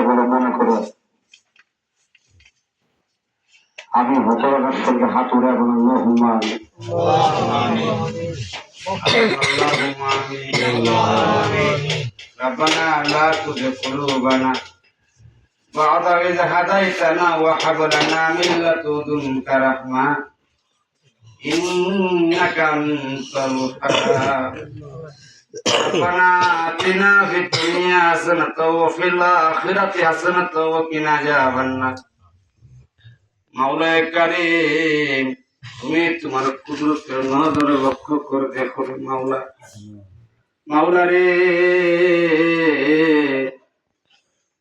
বলে মনে করো আমি ভোতরার সঙ্গে হাত উড়ে এবং ربنا لا تزغ قلوبنا بعد إذ هديتنا وهب لنا من لدنك رحمة إنك أنت الوهاب ربنا آتنا في الدنيا حسنة وفي الآخرة حسنة وقنا عذاب النار মাওলায়ে কারীম তুমি তোমার কুদরতের নজরে লক্ষ্য করে দেখো মাওলা মাওলা রে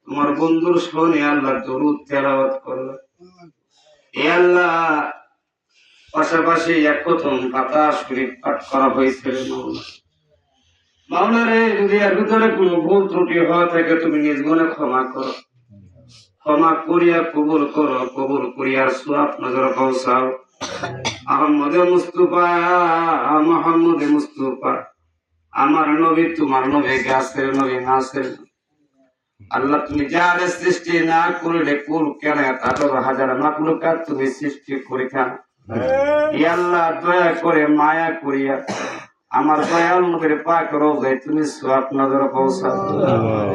তোমার বন্ধুর শোনে আল্লাহ দরুদ তেলাওয়াত করলো এ আল্লাহ পাশাপাশি এক প্রথম পাতা শরীফ পাঠ করা হয়েছে মাওলা মাওলা রে যদি এর ভিতরে কোনো ভুল ত্রুটি হওয়া থাকে তুমি নিজ গুণে ক্ষমা করো ক্ষমা করিয়া কবুল করো কবুল করিয়ার সওয়াব নজর পৌঁছাও আহমদে মুস্তাফা মুহাম্মদে মুস্তাফা আমার নবী তোমার নবী গাছের নবী নাসের আল্লাহ তুমি যার সৃষ্টি না করলে কুল কেন তাদের হাজার মাখলুকাত তুমি সৃষ্টি করিতা ইয়া আল্লাহ দয়া করে মায়া করিয়া আমার দয়াল নবীর পাক রওজায় তুমি সওয়াব নজর পৌঁছাও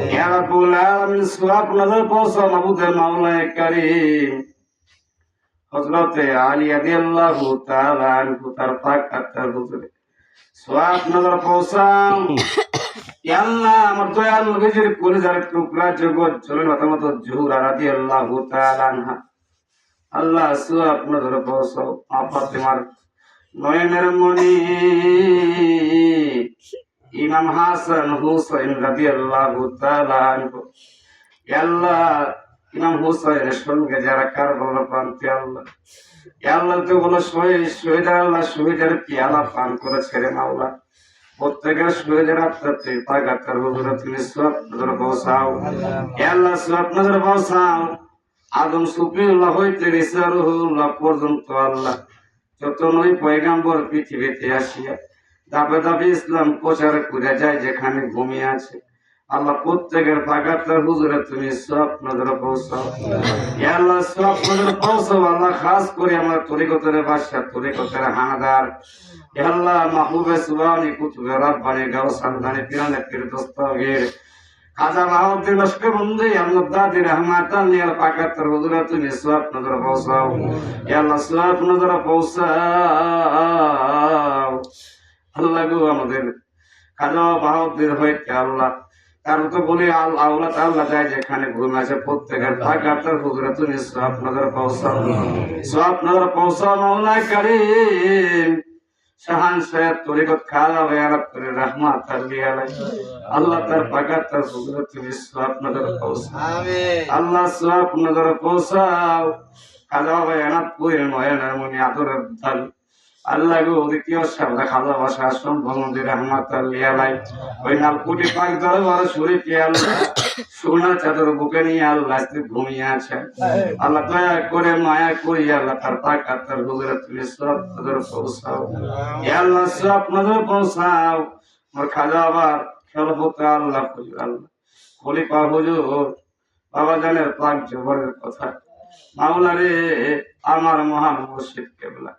ইয়া রাব্বুল আলামিন সওয়াব নজর পৌঁছাও মাবুদে মাওলায়ে কারীম হযরত আলী রাদিয়াল্লাহু তাআলা আনহু তার পাক আত্মার হুজুরে সওয়াব নজর পৌঁছাও ইয়া আল্লাহ আমার দয়াল নবীর কলিজার টুকরা জগৎ চলে মতামত জুহুরা রাদিয়াল্লাহু তাআলা আনহা আল্লাহ সওয়াব নজর পৌঁছাও মা ফাতেমার নয়নের মণি ইমাম হাসান হুসাইন রাদিয়াল্লাহু তাআলা আনহু ইয়া আল্লাহ ইমাম হুসাইনের সঙ্গে যারা কারবালার প্রান্তে আল্লাহ ইয়া আল্লাহ তো বলো শহীদ আল্লাহ শহীদের পিয়ালা পান করেছে রে মাওলা প্রত্যেকের শহীদের আত্মাতে পাগাতার হুজুরে তুমি সওয়াব নজর পৌঁছাও ইয়া আল্লাহ সওয়াব নজর পৌঁছাও আদম সুফিউল্লাহ হইতে রিসারুল্লাহ পর্যন্ত আল্লাহ যত নয় পয়গাম্বর পৃথিবীতে আসিয়া ধাপে ধাপে ইসলাম প্রচার করে যায় যেখানে ঘুমিয়ে আছে আল্লাহ প্রত্যেকের পাগাতার হুজুরে তুমি সওয়াব নজর পৌঁছাও ইয়া আল্লাহ সওয়াব নজর পৌঁছাও আল্লাহ খাস করে আমার তরিকতের বাদশা তরিকতের হানাদার ইয়া আল্লাহ মাহবুবে সুবহানি কুতুবে রাব্বানি গাওসান দানি পিরানে পীর দস্তগীর খাজা মাহমুদ্দিন লস্কর বন্ধু আল্লাহ দাদি রহমাতান লিয়াল পাগাতার হুজুরে তুমি সওয়াব নজর পৌঁছাও ইয়া আল্লাহ সওয়াব নজর পৌঁছাও আল্লাহ গো আমাদের খাজা মাহমুদ্দিন হইতে আল্লাহ কারণ তো বলি আল্লাহ তাআলা যায় যেখানে ঘুম আছে প্রত্যেকের পাগাতার হুজুরে তুমি সওয়াব নজর পৌঁছাও সওয়াব নজর পৌঁছাও মাওলায়ে কারীম শাহান সাহেব তরিকত খাজা বায়ানাত করে রহমাত আলাইহি আল্লাহ তার পাগাতার হুজুরে তুমি সওয়াব নজর পৌঁছাও আমিন আল্লাহ সওয়াব নজর পৌঁছাও খাজা বায়ানাত করে নয়নের মনি আদরের ঢাল আল্লাহ গো দ্বিতীয় শব্দ খাজা ভাষা আসন ভগবতী রহমাত আলাইহি ওই নালকুটি পাক দরবার শরীফ আল্লাহ সোনার চাদর বুকে নিয়ে আল্লাহ ঘুমিয়ে আছে আল্লাহ দয়া করে মায়া করি আল্লাহ তার পাগাতার হুজুরে তুমি সওয়াব নজর পৌঁছাও ইয়া আল্লাহ সওয়াব নজর পৌঁছাও মোর খাজা আবার খেলবতে আল্লাহ হুজুর আল্লাহ খলিফা হুজুর বাবা জানের পাক জবরের কথা মাওলা রে আমার মহান মুর্শিদ কেবলা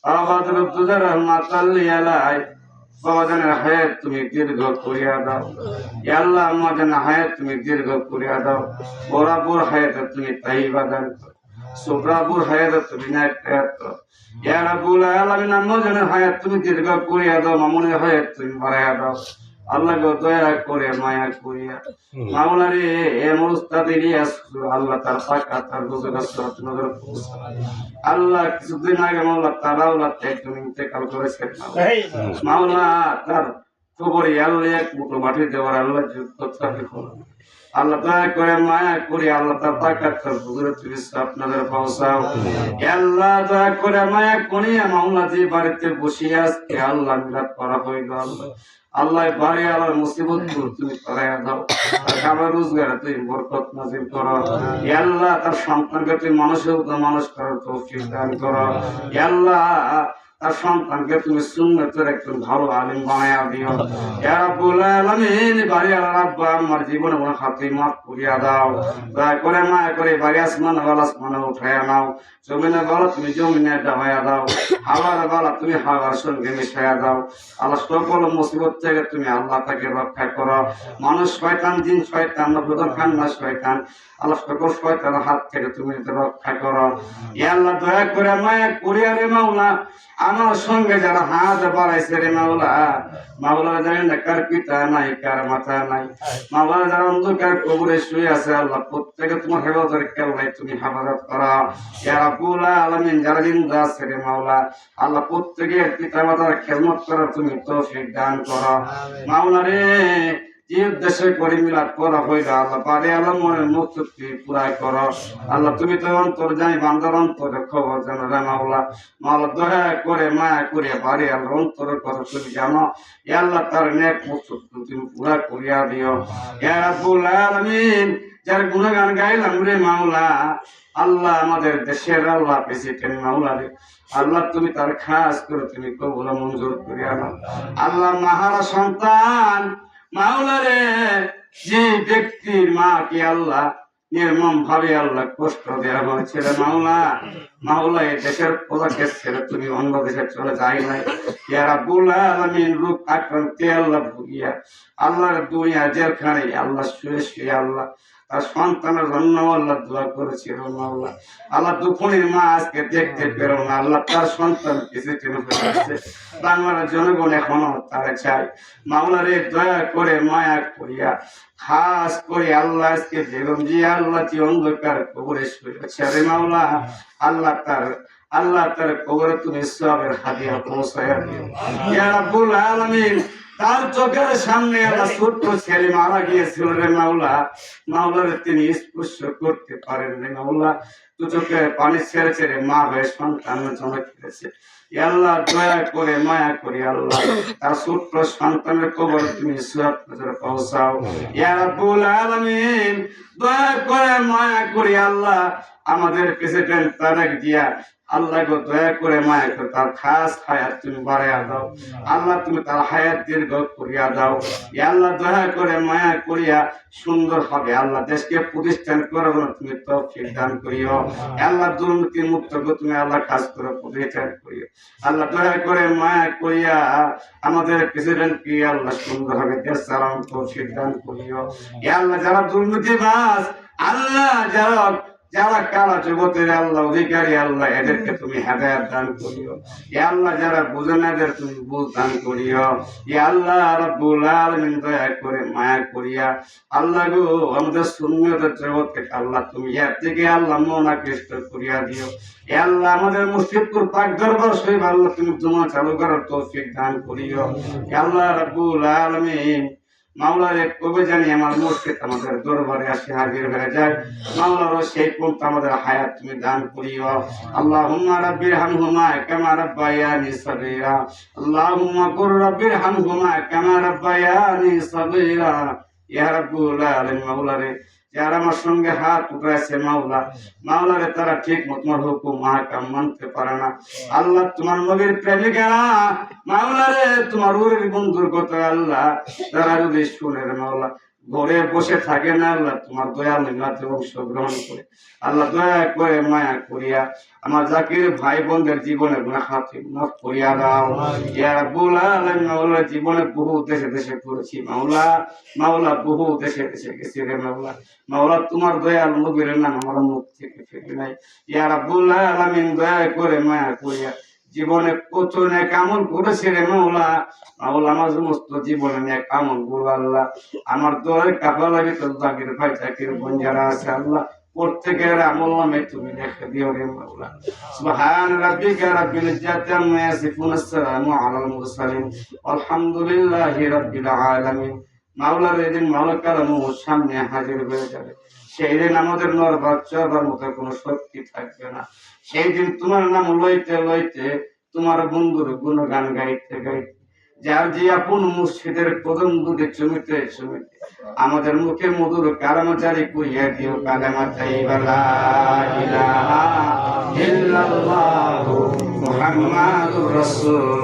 বাবাদুর রহমাত আলাইহি বাবা জানের হায়াত তুমি দীর্ঘ করিয়া দাও ইয়া আল্লাহ আমার জানের হায়াত তুমি দীর্ঘ করিয়া দাও বরাবর হায়াত তুমি তাইবা দান করো সুবরাবুর হায়াত তুমি নায়াত ইয়া রাব্বুল আলামিন আমার জানের হায়াত তুমি দীর্ঘ করিয়া দাও মামুনের হায়াত তুমি বাড়াইয়া দাও আল্লাহ গো দয়া করে মায়া করিয়া মাওলা রে এ মুস্তাদ ইলিয়াস আল্লাহ তার পাগাতার হুজুরে সওয়াব নজর পৌঁছাও আল্লাহ কিছুদিন আগে মাওলা তার আওলাদ তুমি ইন্তেকাল করেছেন মাওলা তার কবরে আল্লাহ এক মুঠো মাটি দেওয়ার আল্লাহ যোগ্যতা করো আল্লাহ দয়া করে মায়া করি আল্লাহ তার পাগাতার হুজুরে তুমি সওয়াব নজর পৌঁছাও আল্লাহ দয়া করে মায়া করি মাওলা যে বাড়িতে বসে আজকে আল্লাহ মিলাদ করা হইল আল্লাহ আল্লাহ বাড়ি আল্লাহর মুসিবত তুমি করাইয়া দাও খাবার রোজগার তুমি বরকত নাজিল করো ইয়া আল্লাহ তার সন্তানকে তুমি মানুষের মানুষ করার তৌফিক দান করো ইয়া আল্লাহ তার সন্তানকে তুমি সুন্নতের একজন ভালো আলিম বানায়া দিও। ইয়া রাব্বুল আলামিন, বাড়ি আল্লাহ আব্বা আমার জীবনে কোনো খাতি মাফ করিয়া দাও। দয়া করে মায়া করে বাড়ি আসমানে উঠাইয়া নাও। জমিনে বালা তুমি জমিনে ডাবাইয়া দাও। হাওয়ার বালা তুমি হাওয়ার সঙ্গে মিশাইয়া দাও। আল্লাহ সকল মুসিবত থেকে তুমি আল্লাহ তাকে রক্ষা করো। মানুষ শয়তান, জিন শয়তান, নবুদর খান্না শয়তান, আল্লাহ সকল শয়তানের হাত থেকে তুমি রক্ষা করো। ইয়া আল্লাহ দয়া করে মায়া করিয়া রে মাওলা, আমার সঙ্গে যারা হাত বাড়াইছে রে মাওলা, মাওলা জানেন না কার পিতা নাই, কার মাথা নাই, মাওলা যারা অন্ধকার কবরে শুয়ে আছে, আল্লাহ প্রত্যেকে তোমার হেফাজতের কেবলাই তুমি হেফাজত করো। ইয়া রাব্বুল আলামিন, যারা জিন্দা আছে রে মাওলা, আল্লাহ প্রত্যেকের পিতা মাতার খেদমত করার তুমি তৌফিক দান করো। মাওলা রে, যে উদ্দেশ্যে করে মিলাদ করা হইল আল্লাহ পারে আল্লাহ মনের মুক্তি পুরা করো। আল্লাহ তুমি তো অন্তর জানি, বান্দার অন্তরের খবর জানো রে মাওলা। মাওলা দয়া করে মায়া করে পারে আল্লাহ অন্তরের কথা তুমি জানো। ইয়া আল্লাহ তার নেক মুক্তি তুমি পুরা করিয়া দিও। ইয়া রাব্বুল আলামিন, যার গুণগান গাইলাম রে মাওলা, আল্লাহ আমাদের দেশের আল্লাহ প্রেসিডেন্ট মাওলা রে, আল্লাহ তুমি তার খাস করে তুমি কবুল মঞ্জুর করিয়া নাও। আল্লাহ মাহারা সন্তান মাওলা রে, যে ব্যক্তির মাকে আল্লাহ নির্মম ভাবে আল্লাহ কষ্ট দেওয়া হয়েছিল মাওলা, মাওলা এই দেশের প্রজাকে ছেড়ে তুমি অন্য দেশে চলে যাই নাই। ইয়া রাব্বুল আলামিন, রূপ আক্রান্তে আল্লাহ ভুগিয়া আল্লাহর দুনিয়া জেলখানে আল্লাহ শুয়ে শুয়ে আল্লাহ তার সন্তানের জন্য আল্লাহ দোয়া করেছিল মাওলা। আল্লাহ দুখনির মা আজকে দেখতে পেরো না, আল্লাহ তার সন্তান কিছু আছে, বাংলার জনগণ এখনো তারা চাই। মাওলা রে, দয়া করে মায়া করিয়া খাস করে আল্লাহ আজকে বেগম জি আল্লাহ যে অন্ধকার কবরে শুয়েছে রে মাওলা, আল্লাহ তার কবরে তুমি সওয়াবের হাদিয়া পৌঁছায়া দিও। ইয়া রাব্বুল আলামিন, তার চোখের সামনে আল্লাহ ছোট্ট ছেলে মারা গিয়েছিল রে মাওলা, মাওলারে তিনি স্পর্শ করতে পারেন রে মাওলা, দু চোখে পানি ছেড়ে ছেড়ে মা হয়ে সন্তানের জন্য কেঁদেছে। আল্লাহ দয়া করে মায়া করে আল্লাহ তার ছোট্ট সন্তানের কবর তুমি সওয়াব নজরে পৌঁছাও। ইয়া রাব্বুল আলামিন, দয়া করে মায়া করে আল্লাহ আমাদের প্রেসিডেন্ট তারেক জিয়া, আল্লাহ গো দয়া করে মায়া করে তার খাস হায়াত তুমি বাড়াইয়া দাও। আল্লাহ তুমি তার হায়াত দীর্ঘ করিয়া দাও। আল্লাহ দয়া করে মায়া করিয়া সুন্দর হবে আল্লাহ দেশকে প্রতিষ্ঠান করার জন্য তুমি তৌফিক দান করিও। আল্লাহ দুর্নীতি মুক্ত তুমি আল্লাহ কাজ করে প্রতিষ্ঠান করিও। আল্লাহ দয়া করে মায়া করিয়া আমাদের প্রেসিডেন্টকে আল্লাহ সুন্দরভাবে দেশ চালানোর তৌফিক দান করিও। আল্লাহ যারা দুর্নীতিবাজ, আল্লাহ যারা কালা জগতের আল্লাহ অধিকারী, আল্লাহ এদেরকে তুমি হেদায়েত দান করিও। আল্লাহ যারা বুঝে না এদের তুমি বুঝ দান করিও। আল্লাহ রাব্বুল আলামিন, দয়া করে মায়া করিয়া আল্লাহ গো আমাদের সুন্নতের জগৎকে আল্লাহ তুমি এর থেকে আল্লাহ মোনাকৃষ্ট করিয়া দিও। আল্লাহ আমাদের মুর্শিদপুর পাক দরবার শরীফ আল্লাহ তুমি জুমা চালু করার তৌফিক দান করিও। আল্লাহ রাব্বুল আলামিন, মাওলারে কবে জানি আমার মুর্শিদ আমাদের দরবারে আসে হাজির হয়ে যায়, মাওলারও সেই পর্যন্ত আমাদের হায়াত তুমি দান করিও। আল্লাহুম্মা রাব্বির হামহুমা কামা রাব্বায়ানি সাগীরা, আল্লাহুম্মা কুর রাব্বির হামহুমা কামা রাব্বায়ানি সাগীরা। ইয়া রাব্বুল আলামিন, মাওলারে যারা আমার সঙ্গে হাত উঠাইছে মাওলারে তারা ঠিক মতো তোমার হুকুম মাহকাম মানতে পারে না। আল্লাহ তোমার নবীর প্রেমিকেরা মাওলারে, তোমার উরের বন্ধুর কথা আল্লাহ তারা যদি শুনে রে মাওলা, ঘরে বসে থাকে না আল্লাহ, তোমার দয়া মিলাতে অংশগ্রহণ করে আল্লাহ দয়া করে মায়া করিয়া আমার জাকির ভাই বোনদের জীবনে গুনাহ মাফ করিয়া দাও। ইয়া রাব্বুল আলামিন, মাওলা জীবনে বহু দেশে দেশে ঘুরেছি মাওলা বহু দেশে দেশে গেছি রে মাওলা তোমার দয়াল নবীর নাম আমার মুখ থেকে ফেলে নাই। ইয়া রাব্বুল আলামিন, দয়া করে মায়া করিয়া জীবনে কত নেক আমল করেছে রে মাওলা আমার সমস্ত জীবনে নেক আমল গুলো আল্লাহ আমার দোয়ার কাফালা ভিতর জাকির ভাই জাকির বোন যারা আছে আল্লাহ প্রত্যেকের আমল নামে তুমি লিখে দিও রে মাওলা। সুবহান রাব্বিকা রাব্বিল ইজ্জাতি আম্মা ইয়াসিফুন, আসসালামু আলাল মুরসালিন, আলহামদুলিল্লাহি রাব্বিল আলামিন। মাওলার এদিন মাওলা কালামুর সামনে হাজির হয়ে যাবে, সেই দিন আমাদের নরবাদ চড়বার মতো কোনো শক্তি থাকবে না। সেই দিন তোমার নাম লইতে লইতে তোমার বন্ধুর গুণগান গাইতে গাইতে যার যে আপন মুর্শিদের কদম দুধে চুমিতে চুমিতে আমাদের মুখে মধুর কালামা জারি করিয়া দিও। কালামা তাইয়্যিবা লা ইলাহা ইল্লাল্লাহু মুহাম্মাদুর রাসূল